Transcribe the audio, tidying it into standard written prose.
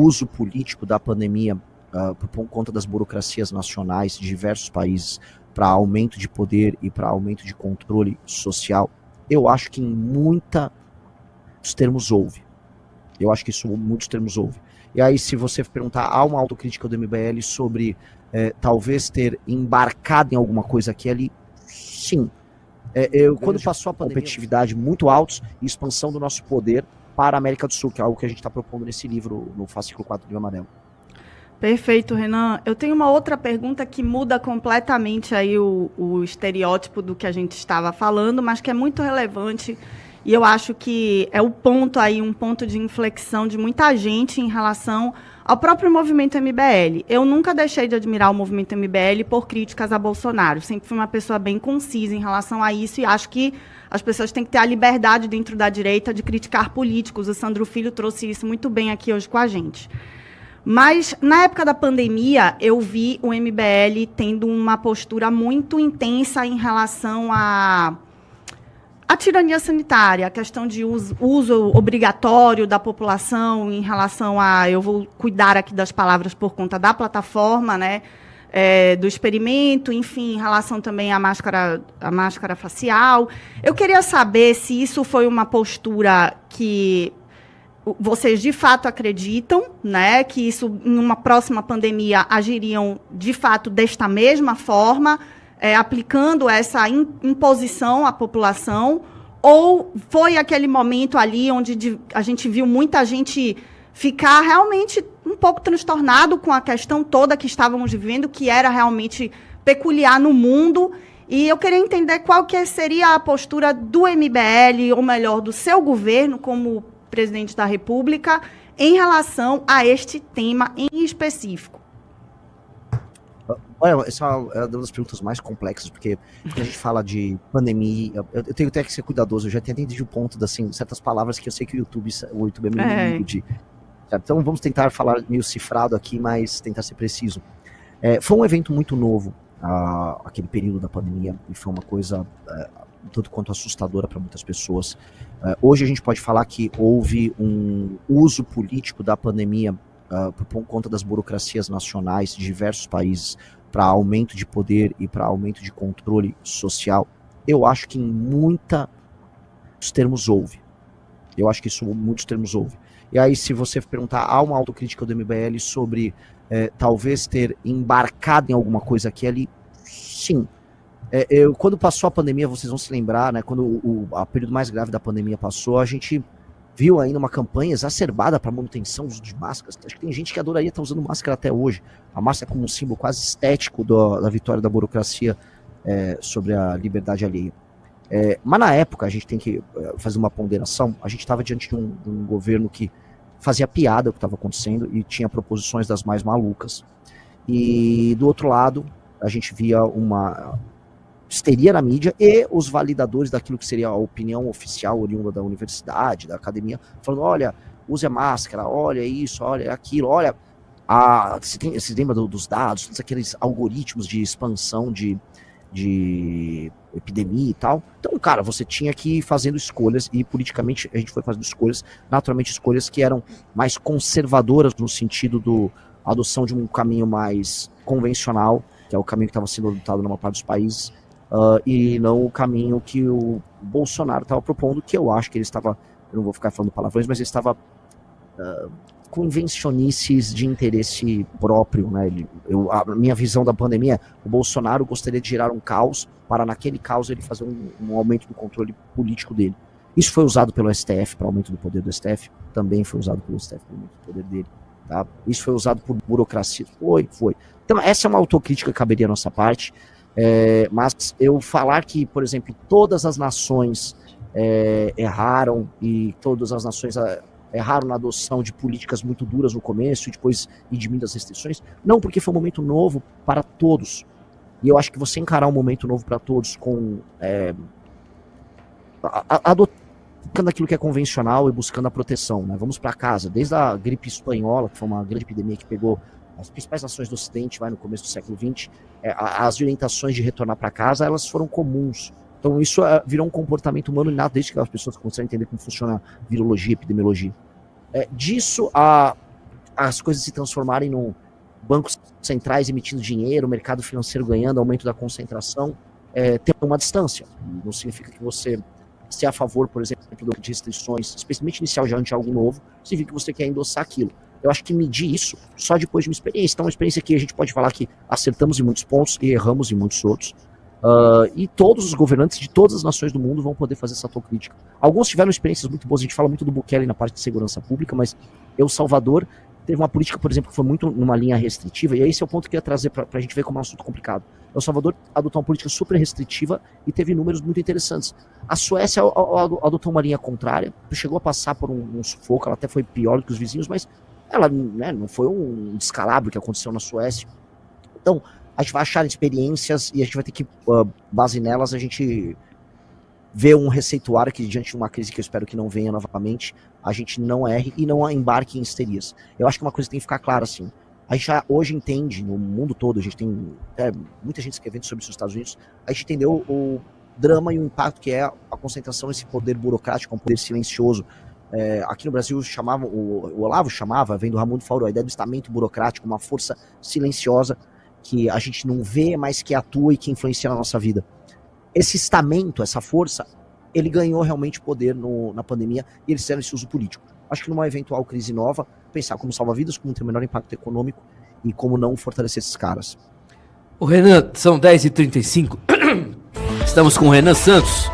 uso político da pandemia por conta das burocracias nacionais de diversos países para aumento de poder e para aumento de controle social, eu acho que em muitos termos houve. Eu acho que isso em muitos termos houve. E aí, se você perguntar, há uma autocrítica do MBL sobre talvez ter embarcado em alguma coisa aqui ali? Sim. Quando passou a pandemia, competitividade muito altos e expansão do nosso poder para a América do Sul, que é algo que a gente está propondo nesse livro, no Fascículo 4 do Livro Amarelo. Perfeito, Renan. Eu tenho uma outra pergunta que muda completamente aí o estereótipo do que a gente estava falando, mas que é muito relevante e eu acho que é o ponto aí, um ponto de inflexão de muita gente em relação ao próprio movimento MBL. Eu nunca deixei de admirar o movimento MBL por críticas a Bolsonaro. Sempre fui uma pessoa bem concisa em relação a isso e acho que as pessoas têm que ter a liberdade dentro da direita de criticar políticos. O Sandro Filho trouxe isso muito bem aqui hoje com a gente. Mas, na época da pandemia, eu vi o MBL tendo uma postura muito intensa em relação à tirania sanitária, a questão de uso obrigatório da população em relação a... Eu vou cuidar aqui das palavras por conta da plataforma, né, do experimento, enfim, em relação também à máscara facial. Eu queria saber se isso foi uma postura que vocês de fato acreditam, né, que isso, numa próxima pandemia, agiriam de fato desta mesma forma, aplicando essa imposição à população, ou foi aquele momento ali onde a gente viu muita gente ficar realmente um pouco transtornado com a questão toda que estávamos vivendo, que era realmente peculiar no mundo, e eu queria entender qual que seria a postura do MBL, ou melhor, do seu governo, como presidente da República, em relação a este tema em específico. Olha, essa é uma das perguntas mais complexas, porque quando a gente fala de pandemia, eu tenho até que ser cuidadoso, eu já tenho entendido o ponto, assim, certas palavras que eu sei que o YouTube é meio inimigo de... Então vamos tentar falar meio cifrado aqui, mas tentar ser preciso. Foi um evento muito novo, aquele período da pandemia, e foi uma coisa tanto quanto assustadora para muitas pessoas. Hoje a gente pode falar que houve um uso político da pandemia por conta das burocracias nacionais de diversos países para aumento de poder e para aumento de controle social. Eu acho que em muitos termos houve. Eu acho que isso em muitos termos houve. E aí, se você perguntar, há uma autocrítica do MBL sobre talvez ter embarcado em alguma coisa aqui ali? Sim. Quando passou a pandemia, vocês vão se lembrar, né, quando o período mais grave da pandemia passou, a gente viu ainda uma campanha exacerbada para manutenção do uso de máscaras. Acho que tem gente que adoraria estar usando máscara até hoje. A máscara como um símbolo quase estético da vitória da burocracia sobre a liberdade alheia. Mas na época, a gente tem que fazer uma ponderação, a gente estava diante de um governo que fazia piada do que estava acontecendo e tinha proposições das mais malucas. E do outro lado, a gente via uma histeria na mídia e os validadores daquilo que seria a opinião oficial oriunda da universidade, da academia, falando, olha, use a máscara, olha isso, olha aquilo, olha, se lembra dos dados, todos aqueles algoritmos de expansão de epidemia e tal. Então, cara, você tinha que ir fazendo escolhas e politicamente a gente foi fazendo escolhas, naturalmente escolhas que eram mais conservadoras no sentido da adoção de um caminho mais convencional, que é o caminho que estava sendo adotado na maior parte dos países, e não o caminho que o Bolsonaro estava propondo, que eu acho que ele estava, eu não vou ficar falando palavrões, mas ele estava com invencionices de interesse próprio, né? A minha visão da pandemia é, o Bolsonaro gostaria de gerar um caos, para naquele caos ele fazer um aumento do controle político dele. Isso foi usado pelo STF para aumento do poder do STF, também foi usado pelo STF para aumento do poder dele. Tá? Isso foi usado por burocracia. Foi. Então essa é uma autocrítica que caberia à nossa parte, mas eu falar que, por exemplo, todas as nações erraram e todas as nações erraram na adoção de políticas muito duras no começo e depois diminuindo as restrições, não, porque foi um momento novo para todos. E eu acho que você encarar um momento novo para todos com adotando aquilo que é convencional e buscando a proteção, né? Vamos para casa, desde a gripe espanhola, que foi uma grande epidemia que pegou as principais nações do Ocidente, no começo do século XX, as orientações de retornar para casa, elas foram comuns. Então isso virou um comportamento humano inato desde que as pessoas começaram a entender como funciona virologia, epidemiologia. Disso a as coisas se transformarem num bancos centrais emitindo dinheiro, o mercado financeiro ganhando, aumento da concentração, tem uma distância. Não significa que você se é a favor, por exemplo, de restrições, especialmente inicial já de algo novo, significa que você quer endossar aquilo. Eu acho que medir isso só depois de uma experiência. Então, uma experiência que a gente pode falar que acertamos em muitos pontos e erramos em muitos outros. E todos os governantes de todas as nações do mundo vão poder fazer essa autocrítica. Alguns tiveram experiências muito boas, a gente fala muito do Bukele na parte de segurança pública, mas El Salvador teve uma política, por exemplo, que foi muito numa linha restritiva, e esse é o ponto que eu ia trazer para a gente ver como é um assunto complicado. El Salvador adotou uma política super restritiva e teve números muito interessantes. A Suécia adotou uma linha contrária, chegou a passar por um sufoco, ela até foi pior do que os vizinhos, mas ela, né, não foi um descalabro que aconteceu na Suécia. Então, a gente vai achar experiências e a gente vai ter que, base nelas, a gente ver um receituário que, diante de uma crise que eu espero que não venha novamente, a gente não erre e não embarque em histerias. Eu acho que uma coisa que tem que ficar clara, assim, a gente já hoje entende, no mundo todo, a gente tem muita gente escrevendo sobre isso nos Estados Unidos, a gente entendeu o drama e o impacto que é a concentração nesse poder burocrático, um poder silencioso. Aqui no Brasil o Olavo chamava, vem do Raimundo Fauro, a ideia do estamento burocrático, uma força silenciosa que a gente não vê, mas que atua e que influencia na nossa vida. Esse estamento, essa força, ele ganhou realmente poder na pandemia e eles fizeram esse uso político. Acho que numa eventual crise nova, pensar como salvar vidas, como ter o menor impacto econômico e como não fortalecer esses caras. O Renan, são 10h35, estamos com o Renan Santos,